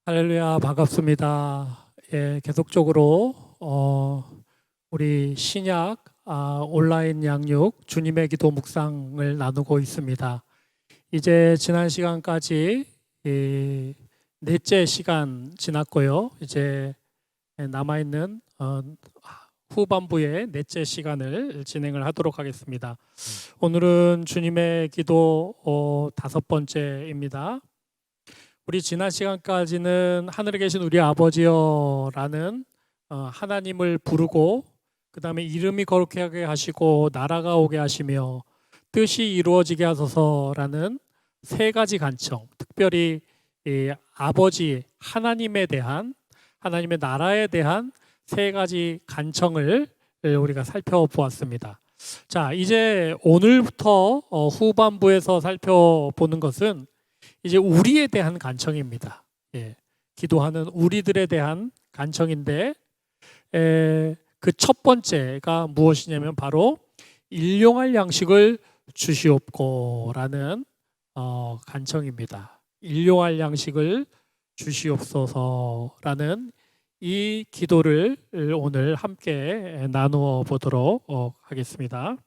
할렐루야, 반갑습니다. 예, 계속적으로 우리 신약 온라인 양육 주님의 기도 묵상을 나누고 있습니다. 이제 지난 시간까지 넷째 시간 지났고요. 이제 남아 있는 후반부의 넷째 시간을 진행을 하도록 하겠습니다. 오늘은 주님의 기도 다섯 번째입니다. 우리 지난 시간까지는 하늘에 계신 우리 아버지여라는 하나님을 부르고 그 다음에 이름이 거룩하게 하시고 나라가 오게 하시며 뜻이 이루어지게 하소서라는 세 가지 간청, 특별히 이 아버지 하나님에 대한 하나님의 나라에 대한 세 가지 간청을 우리가 살펴보았습니다. 자, 이제 오늘부터 후반부에서 살펴보는 것은 이제 우리에 대한 간청입니다. 예, 기도하는 우리들에 대한 간청인데 그 첫 번째가 무엇이냐면 바로 일용할 양식을 주시옵고라는 간청입니다. 일용할 양식을 주시옵소서라는 이 기도를 오늘 함께 나누어 보도록 하겠습니다.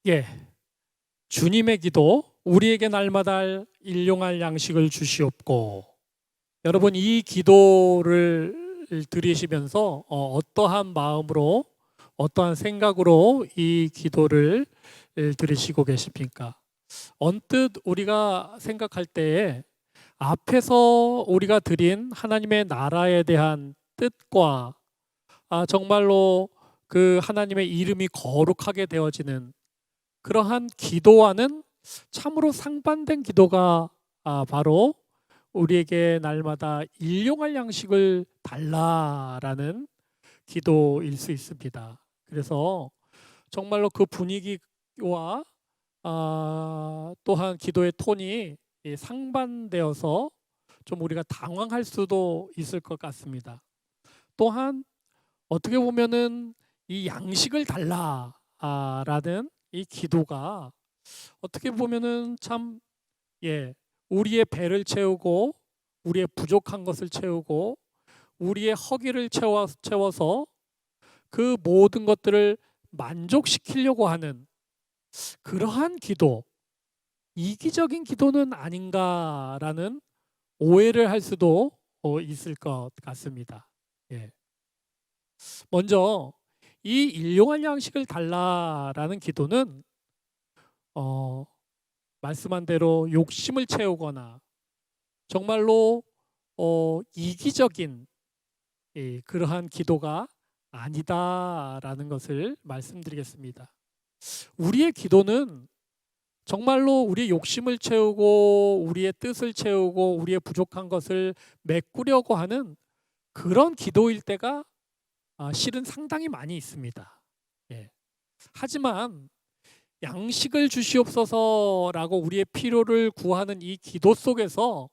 예. 주님의 기도, 우리에게 날마다 일용할 양식을 주시옵고. 여러분, 이 기도를 들으시면서 어떠한 마음으로, 어떠한 생각으로 이 기도를 들으시고 계십니까? 언뜻 우리가 생각할 때에 앞에서 우리가 드린 하나님의 나라에 대한 뜻과 정말로 그 하나님의 이름이 거룩하게 되어지는 그러한 기도와는 참으로 상반된 기도가 바로 우리에게 날마다 일용할 양식을 달라라는 기도일 수 있습니다. 그래서 정말로 그 분위기와 또한 기도의 톤이 상반되어서 좀 우리가 당황할 수도 있을 것 같습니다. 또한 어떻게 보면은 이 양식을 달라라는 이 기도가 어떻게 보면은 참 우리의 배를 채우고 우리의 부족한 것을 채우고 우리의 허기를 채워서 그 모든 것들을 만족시키려고 하는 그러한 기도, 이기적인 기도는 아닌가라는 오해를 할 수도 있을 것 같습니다. 예. 먼저 이 일용할 양식을 달라라는 기도는 말씀한 대로 욕심을 채우거나 정말로 이기적인 그러한 기도가 아니다라는 것을 말씀드리겠습니다. 우리의 기도는 정말로 우리의 욕심을 채우고 우리의 뜻을 채우고 우리의 부족한 것을 메꾸려고 하는 그런 기도일 때가 실은 상당히 많이 있습니다. 예. 하지만 양식을 주시옵소서라고 우리의 필요를 구하는 이 기도 속에서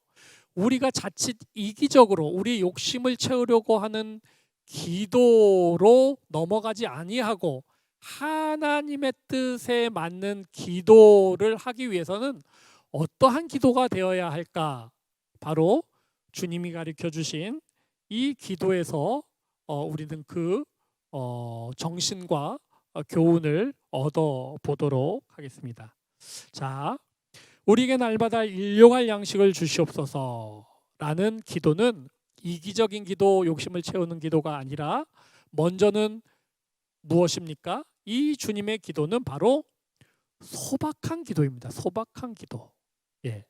우리가 자칫 이기적으로 우리의 욕심을 채우려고 하는 기도로 넘어가지 아니하고 하나님의 뜻에 맞는 기도를 하기 위해서는 어떠한 기도가 되어야 할까? 바로 주님이 가르쳐 주신 이 기도에서 우리는 그 정신과 교훈을 얻어 보도록 하겠습니다. 자, 우리에게 날마다 일용할 양식을 주시옵소서라는 기도는 이기적인 기도, 욕심을 채우는 기도가 아니라 먼저는 무엇입니까? 이 주님의 기도는 바로 소박한 기도입니다. 소박한 기도. 예.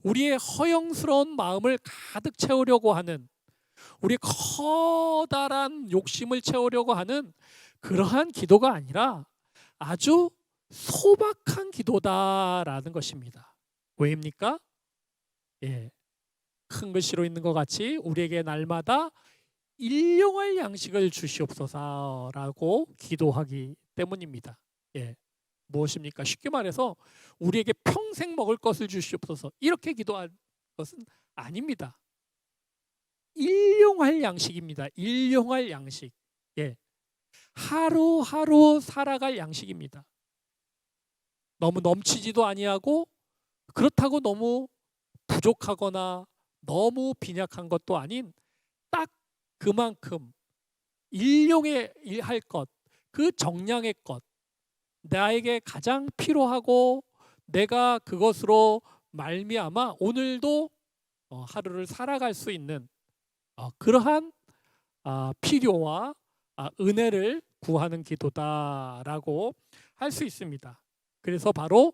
우리의 허영스러운 마음을 가득 채우려고 하는 우리의 커다란 욕심을 채우려고 하는 그러한 기도가 아니라 아주 소박한 기도다라는 것입니다. 왜입니까? 예. 큰 글씨로 있는 것 같이 우리에게 날마다 일용할 양식을 주시옵소서라고 기도하기 때문입니다. 예. 무엇입니까? 쉽게 말해서 우리에게 평생 먹을 것을 주시옵소서 이렇게 기도한 것은 아닙니다. 일용할 양식입니다. 일용할 양식. 예. 하루하루 살아갈 양식입니다. 너무 넘치지도 아니하고 그렇다고 너무 부족하거나 너무 빈약한 것도 아닌 딱 그만큼 일용에 할 것, 그 정량의 것, 나에게 가장 필요하고 내가 그것으로 말미암아 오늘도 하루를 살아갈 수 있는 그러한 필요와 은혜를 구하는 기도다라고 할 수 있습니다. 그래서 바로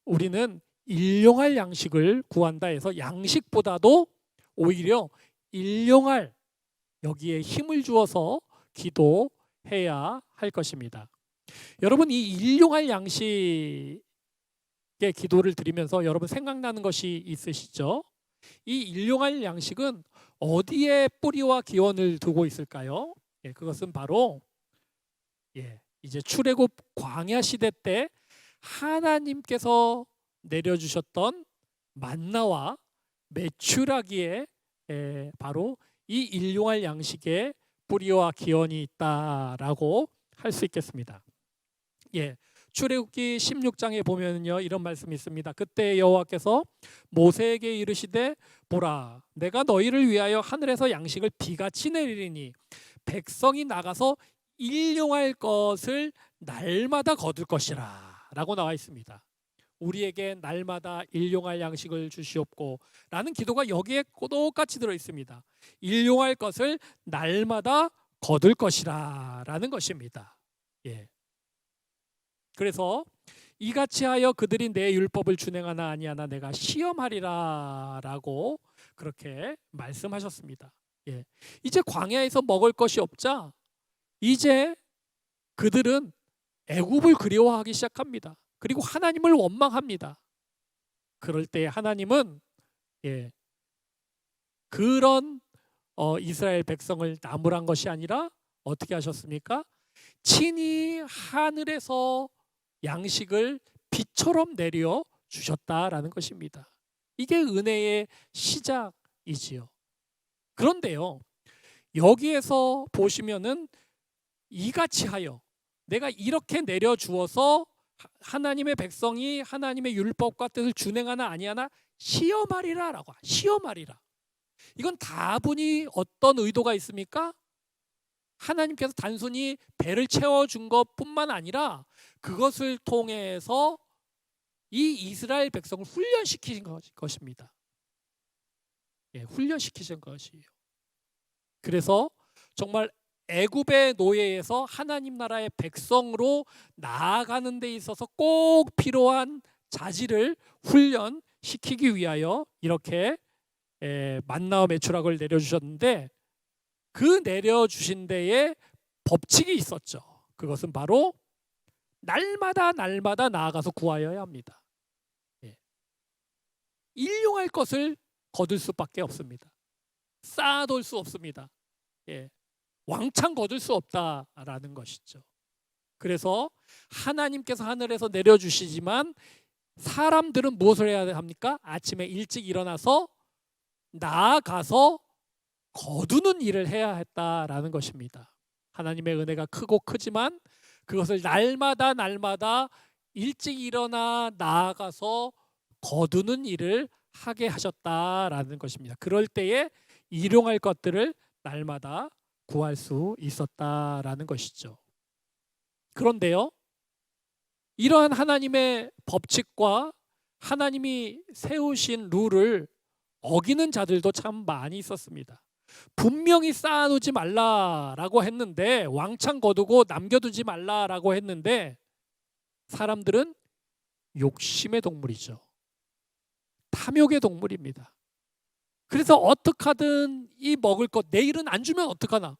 우리는 일용할 양식을 구한다 해서 양식보다도 오히려 일용할 여기에 힘을 주어서 기도해야 할 것입니다. 여러분, 이 일용할 양식의 기도를 드리면서 여러분 생각나는 것이 있으시죠? 이 일용할 양식은 어디에 뿌리와 기원을 두고 있을까요? 그것은 바로 이제 출애굽 광야 시대 때 하나님께서 내려주셨던 만나와 메추라기에 바로 이 일용할 양식의 뿌리와 기원이 있다라고 할 수 있겠습니다. 출애굽기 16장에 보면요 이런 말씀이 있습니다. 그때 여호와께서 모세에게 이르시되 보라 내가 너희를 위하여 하늘에서 양식을 비같이 내리리니 백성이 나가서 일용할 것을 날마다 거둘 것이라 라고 나와 있습니다. 우리에게 날마다 일용할 양식을 주시옵고 라는 기도가 여기에 똑같이 들어 있습니다. 일용할 것을 날마다 거둘 것이라 라는 것입니다. 그래서 이같이 하여 그들이 내 율법을 준행하나 아니하나 내가 시험하리라 라고 그렇게 말씀하셨습니다. 이제 광야에서 먹을 것이 없자 이제 그들은 애굽을 그리워하기 시작합니다. 그리고 하나님을 원망합니다. 그럴 때 하나님은 그런 이스라엘 백성을 나무란 것이 아니라 어떻게 하셨습니까? 친히 하늘에서 양식을 비처럼 내려 주셨다라는 것입니다. 이게 은혜의 시작이지요. 그런데요, 여기에서 보시면은 이같이 하여 내가 이렇게 내려 주어서 하나님의 백성이 하나님의 율법과 뜻을 준행하나 아니하나 시험하리라라고 시험하리라. 이건 다분히 어떤 의도가 있습니까? 하나님께서 단순히 배를 채워준 것뿐만 아니라 그것을 통해서 이 이스라엘 백성을 훈련시키신 것입니다. 훈련시키신 것이에요. 그래서 정말 애굽의 노예에서 하나님 나라의 백성으로 나아가는 데 있어서 꼭 필요한 자질을 훈련시키기 위하여 이렇게 만나와 메추락을 내려주셨는데 그 내려주신 데에 법칙이 있었죠. 그것은 바로 날마다 나아가서 구하여야 합니다. 일용할 것을 거둘 수밖에 없습니다. 쌓아둘 수 없습니다. 왕창 거둘 수 없다라는 것이죠. 그래서 하나님께서 하늘에서 내려주시지만 사람들은 무엇을 해야 합니까? 아침에 일찍 일어나서 나아가서 거두는 일을 해야 했다라는 것입니다. 하나님의 은혜가 크고 크지만 그것을 날마다 일찍 일어나 나아가서 거두는 일을 하게 하셨다라는 것입니다. 그럴 때에 일용할 것들을 날마다 구할 수 있었다라는 것이죠. 그런데요, 이러한 하나님의 법칙과 하나님이 세우신 룰을 어기는 자들도 참 많이 있었습니다. 분명히 쌓아두지 말라라고 했는데 왕창 거두고 남겨두지 말라라고 했는데 사람들은 욕심의 동물이죠. 탐욕의 동물입니다. 그래서 어떡하든 이 먹을 것 내일은 안 주면 어떡하나?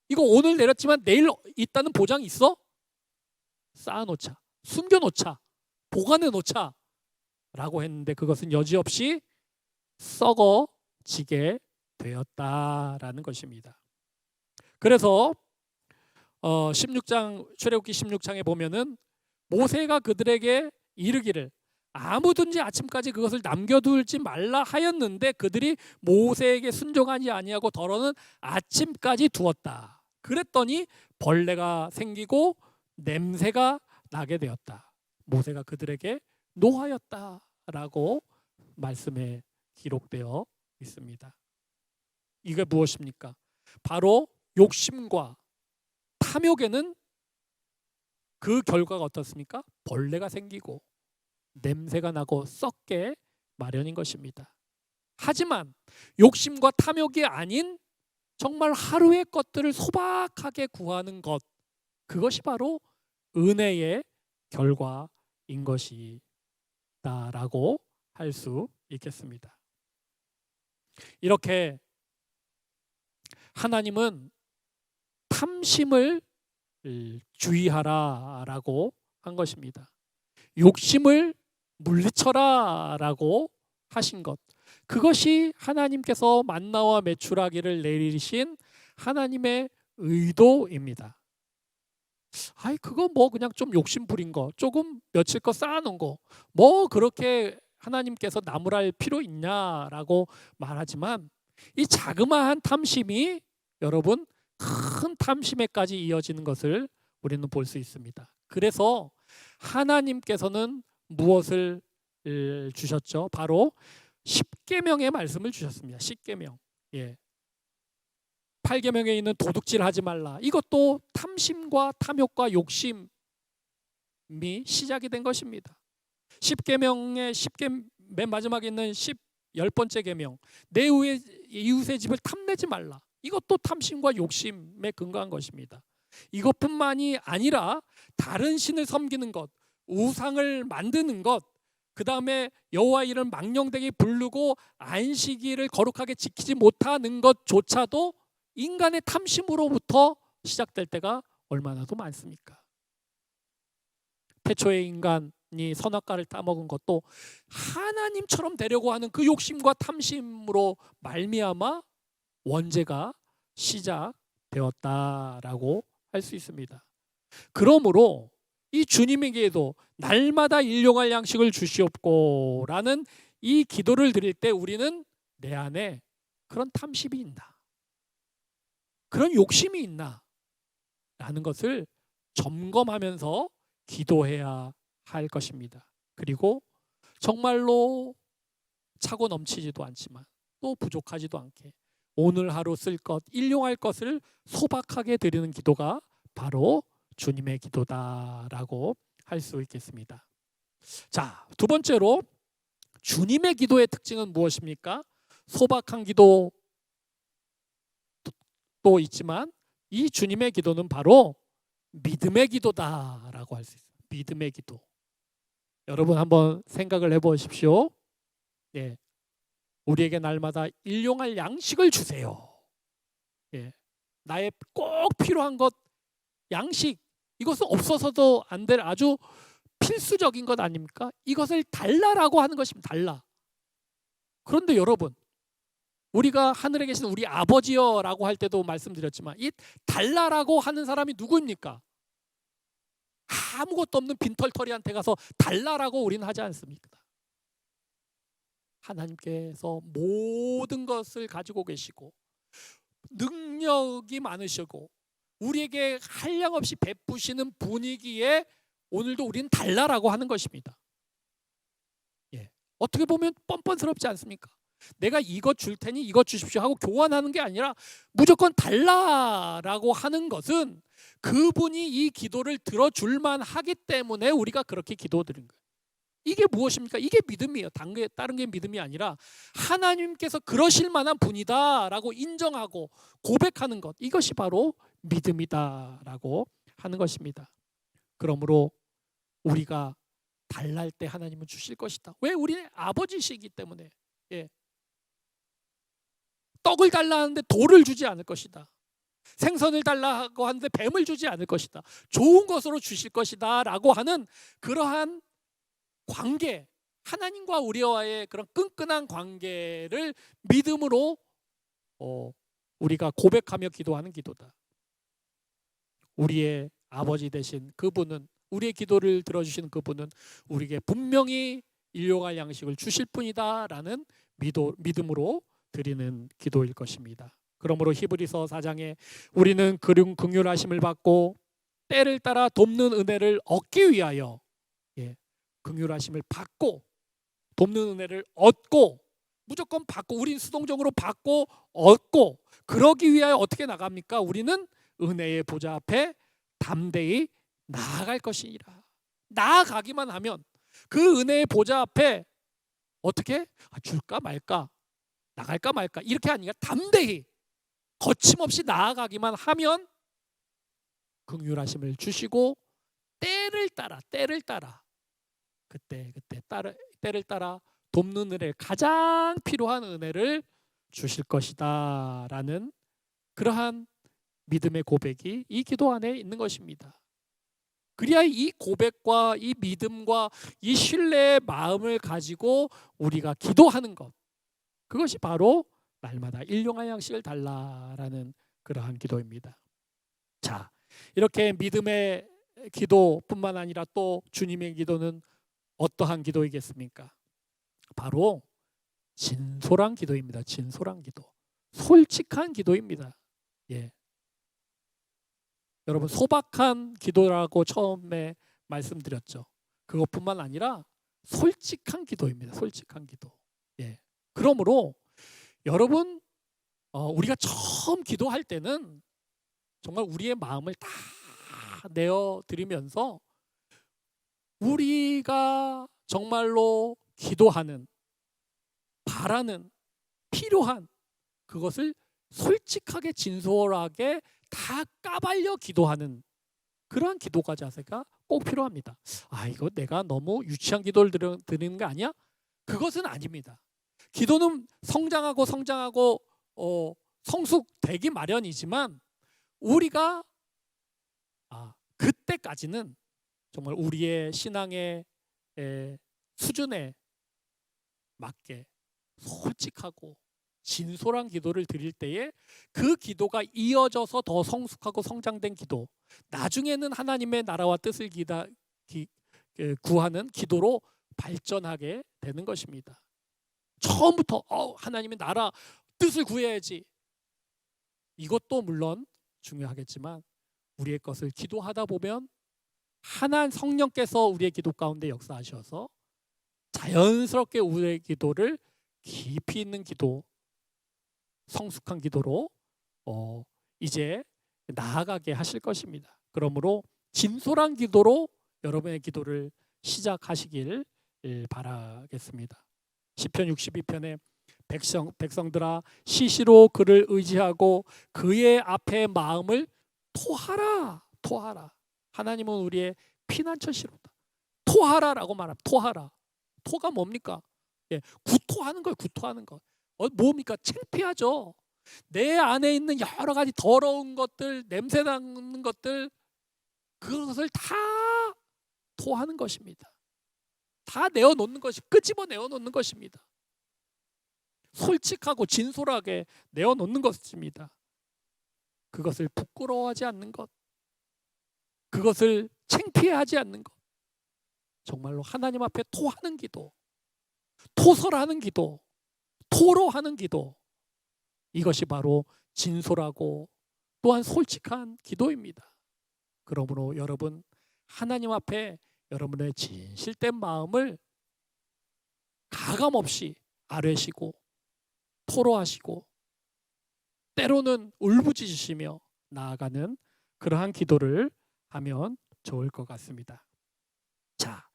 이거 오늘 내렸지만 내일 있다는 보장이 있어? 쌓아놓자, 숨겨놓자, 보관해놓자 라고 했는데 그것은 여지없이 썩어지게 되었다라는 것입니다. 그래서 16장 출애굽기 16장에 보면은 모세가 그들에게 이르기를 아무든지 아침까지 그것을 남겨두지 말라 하였는데 그들이 모세에게 순종하지 아니하고 더러는 아침까지 두었다. 그랬더니 벌레가 생기고 냄새가 나게 되었다. 모세가 그들에게 노하였다 라고 말씀에 기록되어 있습니다. 이게 무엇입니까? 바로 욕심과 탐욕에는 그 결과가 어떻습니까? 벌레가 생기고 냄새가 나고 썩게 마련인 것입니다. 하지만 욕심과 탐욕이 아닌 정말 하루의 것들을 소박하게 구하는 것, 그것이 바로 은혜의 결과인 것이다라고 할 수 있겠습니다. 이렇게 하나님은 탐심을 주의하라라고 한 것입니다. 욕심을 물리쳐라라고 하신 것, 그것이 하나님께서 만나와 메추라기를 내리신 하나님의 의도입니다. 아이 그거 뭐 그냥 좀 욕심 부린 거, 조금 며칠 거 쌓아놓은 거, 뭐 그렇게 하나님께서 나무랄 필요 있냐라고 말하지만 이 자그마한 탐심이 여러분 큰 탐심에까지 이어지는 것을 우리는 볼 수 있습니다. 그래서 하나님께서는 무엇을 주셨죠? 바로 십계명의 말씀을 주셨습니다. 십계명. 예. 8계명에 있는 도둑질하지 말라. 이것도 탐심과 탐욕과 욕심이 시작이 된 것입니다. 10계명의 맨 마지막에 있는 10번째 계명. 내 이웃의 집을 탐내지 말라. 이것도 탐심과 욕심에 근거한 것입니다. 이것뿐만이 아니라 다른 신을 섬기는 것, 우상을 만드는 것, 그 다음에 여호와 이름 망령되게 부르고 안식일을 거룩하게 지키지 못하는 것조차도 인간의 탐심으로부터 시작될 때가 얼마나도 많습니까? 태초의 인간이 선악과를 따먹은 것도 하나님처럼 되려고 하는 그 욕심과 탐심으로 말미암아 원죄가 시작되었다라고 할 수 있습니다. 그러므로 이 주님에게도 날마다 일용할 양식을 주시옵고라는 이 기도를 드릴 때 우리는 내 안에 그런 탐심이 있나, 그런 욕심이 있나 라는 것을 점검하면서 기도해야 할 것입니다. 그리고 정말로 차고 넘치지도 않지만 또 부족하지도 않게 오늘 하루 쓸 것, 일용할 것을 소박하게 드리는 기도가 바로 주님의 기도다라고 할 수 있겠습니다. 자, 두 번째로 주님의 기도의 특징은 무엇입니까? 소박한 기도도 있지만 이 주님의 기도는 바로 믿음의 기도다라고 할 수 있어요. 믿음의 기도. 여러분 한번 생각을 해보십시오. 예, 우리에게 날마다 일용할 양식을 주세요. 예, 나의 꼭 필요한 것, 양식, 이것은 없어서도 안 될 아주 필수적인 것 아닙니까? 이것을 달라라고 하는 것입니다. 달라. 그런데 여러분, 우리가 하늘에 계신 우리 아버지여라고 할 때도 말씀드렸지만 이 달라라고 하는 사람이 누구입니까? 아무것도 없는 빈털터리한테 가서 달라라고 우리는 하지 않습니까? 하나님께서 모든 것을 가지고 계시고 능력이 많으시고 우리에게 한량없이 베푸시는 분위기에 오늘도 우리는 달라라고 하는 것입니다. 예. 어떻게 보면 뻔뻔스럽지 않습니까? 내가 이것 줄 테니 이것 주십시오 하고 교환하는 게 아니라 무조건 달라라고 하는 것은 그분이 이 기도를 들어줄 만하기 때문에 우리가 그렇게 기도드린 거예요. 이게 무엇입니까? 이게 믿음이에요. 다른 게 믿음이 아니라 하나님께서 그러실 만한 분이다라고 인정하고 고백하는 것, 이것이 바로 믿음이다라고 하는 것입니다. 그러므로 우리가 달랄 때 하나님은 주실 것이다. 왜? 우리는 아버지시기 때문에. 예. 떡을 달라 하는데 돌을 주지 않을 것이다. 생선을 달라고 하는데 뱀을 주지 않을 것이다. 좋은 것으로 주실 것이다 라고 하는 그러한 관계, 하나님과 우리와의 그런 끈끈한 관계를 믿음으로 우리가 고백하며 기도하는 기도다. 우리의 아버지 되신 그분은, 우리의 기도를 들어주시는 그분은 우리에게 분명히 일용할 양식을 주실 뿐이다 라는 믿음으로 드리는 기도일 것입니다. 그러므로 히브리서 4장에 우리는 긍휼하심을 받고 때를 따라 돕는 은혜를 얻기 위하여 긍휼하심을 받고 돕는 은혜를 얻고 무조건 받고 우린 수동적으로 받고 얻고 그러기 위하여 어떻게 나갑니까? 우리는 은혜의 보좌 앞에 담대히 나아갈 것이니라. 나아가기만 하면 그 은혜의 보좌 앞에 어떻게 줄까 말까 나갈까 말까 이렇게 아니라 담대히 거침없이 나아가기만 하면 긍휼하심을 주시고 때를 따라 그때 때를 따라 돕는 은혜 가장 필요한 은혜를 주실 것이다 라는 그러한 믿음의 고백이 이 기도 안에 있는 것입니다. 그래야 이 고백과 이 믿음과 이 신뢰의 마음을 가지고 우리가 기도하는 것 그것이 바로 날마다 일용할 양식을 달라라는 그러한 기도입니다. 자, 이렇게 믿음의 기도뿐만 아니라 또 주님의 기도는 어떠한 기도이겠습니까? 바로 진솔한 기도입니다. 진솔한 기도. 솔직한 기도입니다. 예. 여러분 소박한 기도라고 처음에 말씀드렸죠. 그것뿐만 아니라 솔직한 기도입니다. 솔직한 기도. 예. 그러므로 여러분 우리가 처음 기도할 때는 정말 우리의 마음을 다 내어드리면서 우리가 정말로 기도하는 바라는 필요한 그것을 솔직하게 진솔하게 다 까발려 기도하는 그러한 기도가 자세가 꼭 필요합니다. 이거 내가 너무 유치한 기도를 드리는 거 아니야? 그것은 아닙니다. 기도는 성장하고 성숙되기 마련이지만 우리가 그때까지는 정말 우리의 신앙의 수준에 맞게 솔직하고 진솔한 기도를 드릴 때에 그 기도가 이어져서 더 성숙하고 성장된 기도 나중에는 하나님의 나라와 뜻을 구하는 기도로 발전하게 되는 것입니다. 처음부터 하나님의 나라 뜻을 구해야지 이것도 물론 중요하겠지만 우리의 것을 기도하다 보면 하나님 성령께서 우리의 기도 가운데 역사하셔서 자연스럽게 우리의 기도를 깊이 있는 기도 성숙한 기도로 이제 나아가게 하실 것입니다. 그러므로 진솔한 기도로 여러분의 기도를 시작하시길 바라겠습니다. 시편 62편에 백성들아 시시로 그를 의지하고 그의 앞에 마음을 토하라. 하나님은 우리의 피난처시로다. 토하라라고 말합니다. 토하라. 토가 뭡니까? 구토하는 거예요. 구토하는 것. 뭡니까? 창피하죠. 내 안에 있는 여러 가지 더러운 것들, 냄새 나는 것들 그것을 다 토하는 것입니다. 다 내어놓는 것이 끄집어 내어놓는 것입니다. 솔직하고 진솔하게 내어놓는 것입니다. 그것을 부끄러워하지 않는 것, 그것을 창피해하지 않는 것, 정말로 하나님 앞에 토하는 기도, 토설하는 기도, 토로하는 기도, 이것이 바로 진솔하고 또한 솔직한 기도입니다. 그러므로 여러분 하나님 앞에 여러분의 진실된 마음을 가감없이 아뢰시고 토로하시고 때로는 울부짖으시며 나아가는 그러한 기도를 하면 좋을 것 같습니다. 자,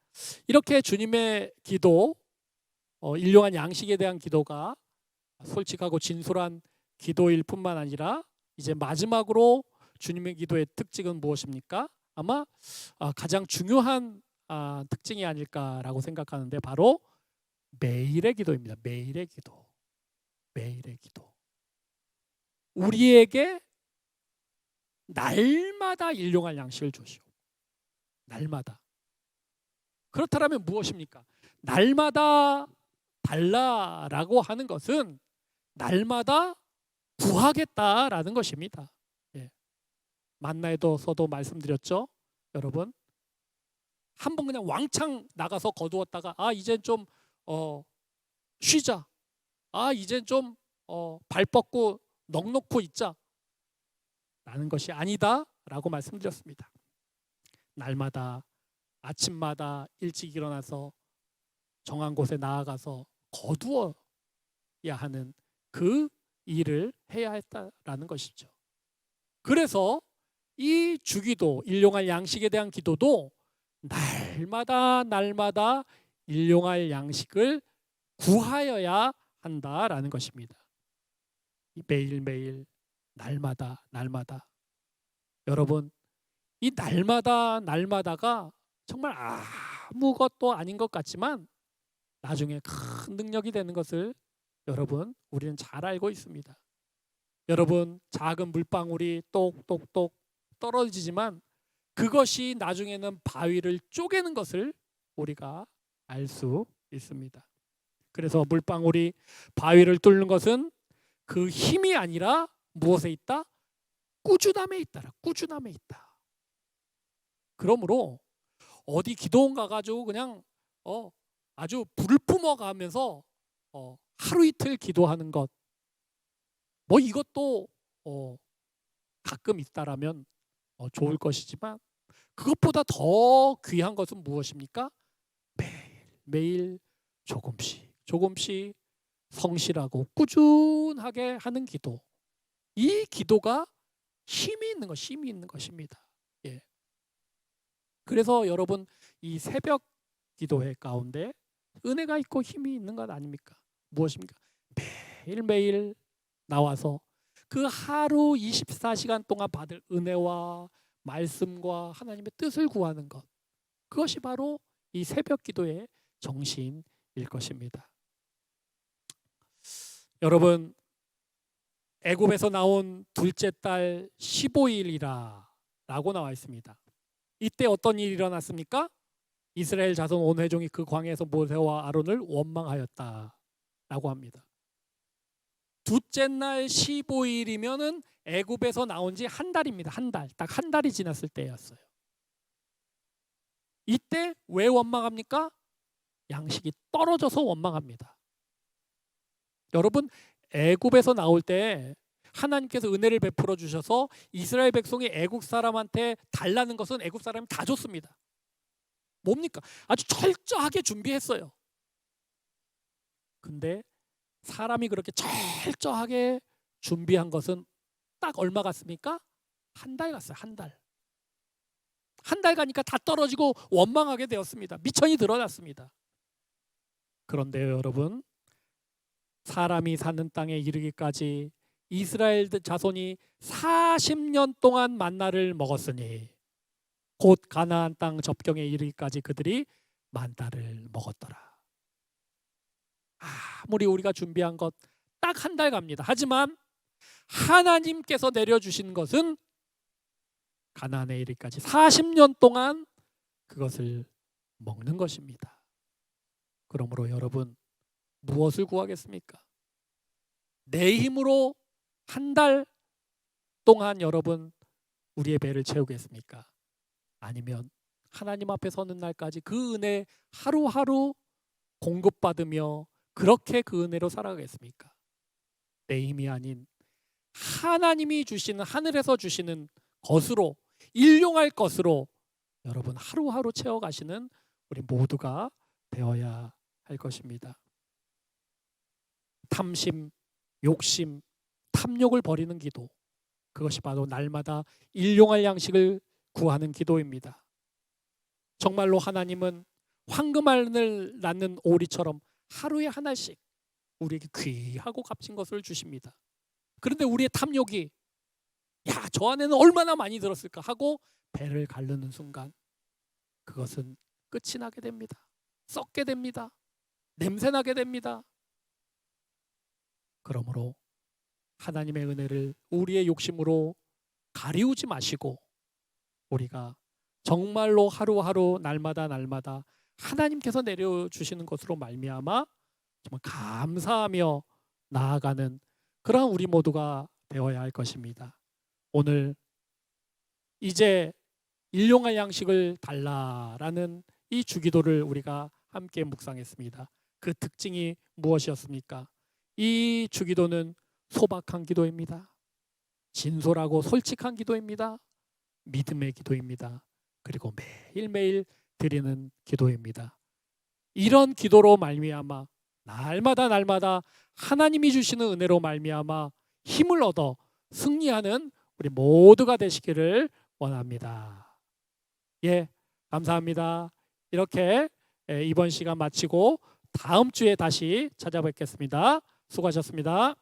이렇게 주님의 기도, 일용한 양식에 대한 기도가 솔직하고 진솔한 기도일 뿐만 아니라 이제 마지막으로 주님의 기도의 특징은 무엇입니까? 아마 가장 중요한 특징이 아닐까라고 생각하는데 바로 매일의 기도입니다. 매일의 기도. 매일의 기도. 우리에게 날마다 일용할 양식을 주시오. 날마다. 그렇다면 무엇입니까? 날마다 달라라고 하는 것은 날마다 구하겠다라는 것입니다. 만나에서도 말씀드렸죠. 여러분 한번 그냥 왕창 나가서 거두었다가 이젠 좀 쉬자. 이젠 좀 발 뻗고 넋놓고 있자 라는 것이 아니다 라고 말씀드렸습니다. 날마다 아침마다 일찍 일어나서 정한 곳에 나아가서 거두어야 하는 그 일을 해야 했다라는 것이죠. 그래서 이 주기도, 일용할 양식에 대한 기도도 날마다 일용할 양식을 구하여야 한다라는 것입니다. 매일매일 날마다 여러분, 이 날마다가 정말 아무것도 아닌 것 같지만 나중에 큰 능력이 되는 것을 여러분, 우리는 잘 알고 있습니다. 여러분, 작은 물방울이 똑똑똑 떨어지지만 그것이 나중에는 바위를 쪼개는 것을 우리가 알 수 있습니다. 그래서 물방울이 바위를 뚫는 것은 그 힘이 아니라 무엇에 있다? 꾸준함에 있다. 꾸준함에 있다. 그러므로 어디 기도원 가가지고 그냥 아주 불을 뿜어가면서 하루 이틀 기도하는 것, 뭐 이것도 가끔 있다라면 좋을 것이지만 그것보다 더 귀한 것은 무엇입니까? 매일 조금씩 성실하고 꾸준하게 하는 기도. 이 기도가 힘이 있는 것입니다. 예. 그래서 여러분, 이 새벽 기도회 가운데 은혜가 있고 힘이 있는 것 아닙니까? 무엇입니까? 매일매일 나와서 그 하루 24시간 동안 받을 은혜와 말씀과 하나님의 뜻을 구하는 것, 그것이 바로 이 새벽 기도의 정신일 것입니다. 여러분, 애굽에서 나온 둘째 달 15일이라 라고 나와 있습니다. 이때 어떤 일이 일어났습니까? 이스라엘 자손 온 회중이 그 광야에서 모세와 아론을 원망하였다라고 합니다. 둘째 날 15일이면은 애굽에서 나온 지 한 달입니다. 한 달. 딱 한 달이 지났을 때였어요. 이때 왜 원망합니까? 양식이 떨어져서 원망합니다. 여러분, 애굽에서 나올 때 하나님께서 은혜를 베풀어 주셔서 이스라엘 백성이 애국 사람한테 달라는 것은 애국 사람이 다 줬습니다. 뭡니까? 아주 철저하게 준비했어요. 근데 사람이 그렇게 철저하게 준비한 것은 딱 얼마 갔습니까? 한 달 갔어요. 한 달. 한 달 가니까 다 떨어지고 원망하게 되었습니다. 미천이 드러났습니다. 그런데요, 여러분, 사람이 사는 땅에 이르기까지 이스라엘 자손이 40년 동안 만나를 먹었으니 곧 가나안 땅 접경에 이르기까지 그들이 만나를 먹었더라. 아무리 우리가 준비한 것 딱 한 달 갑니다. 하지만 하나님께서 내려주신 것은 가나안에 이르기까지 40년 동안 그것을 먹는 것입니다. 그러므로 여러분, 무엇을 구하겠습니까? 내 힘으로 한 달 동안 여러분 우리의 배를 채우겠습니까? 아니면 하나님 앞에 서는 날까지 그 은혜 하루하루 공급받으며 그렇게 그 은혜로 살아가겠습니까? 내 힘이 아닌 하나님이 주시는, 하늘에서 주시는 것으로, 일용할 것으로 여러분 하루하루 채워가시는 우리 모두가 되어야 할 것입니다. 탐심, 욕심, 탐욕을 버리는 기도, 그것이 바로 날마다 일용할 양식을 구하는 기도입니다. 정말로 하나님은 황금알을 낳는 오리처럼 하루에 하나씩 우리에게 귀하고 값진 것을 주십니다. 그런데 우리의 탐욕이 저 안에는 얼마나 많이 들었을까 하고 배를 가르는 순간 그것은 끝이 나게 됩니다. 썩게 됩니다. 냄새나게 됩니다. 그러므로 하나님의 은혜를 우리의 욕심으로 가리우지 마시고 우리가 정말로 하루하루 날마다 하나님께서 내려주시는 것으로 말미암아 정말 감사하며 나아가는 그러한 우리 모두가 되어야 할 것입니다. 오늘 이제 일용할 양식을 달라라는 이 주기도를 우리가 함께 묵상했습니다. 그 특징이 무엇이었습니까? 이 주기도는 소박한 기도입니다. 진솔하고 솔직한 기도입니다. 믿음의 기도입니다. 그리고 매일매일 드리는 기도입니다. 이런 기도로 말미암아 날마다 하나님이 주시는 은혜로 말미암아 힘을 얻어 승리하는 우리 모두가 되시기를 원합니다. 예, 감사합니다. 이렇게 이번 시간 마치고 다음 주에 다시 찾아뵙겠습니다. 수고하셨습니다.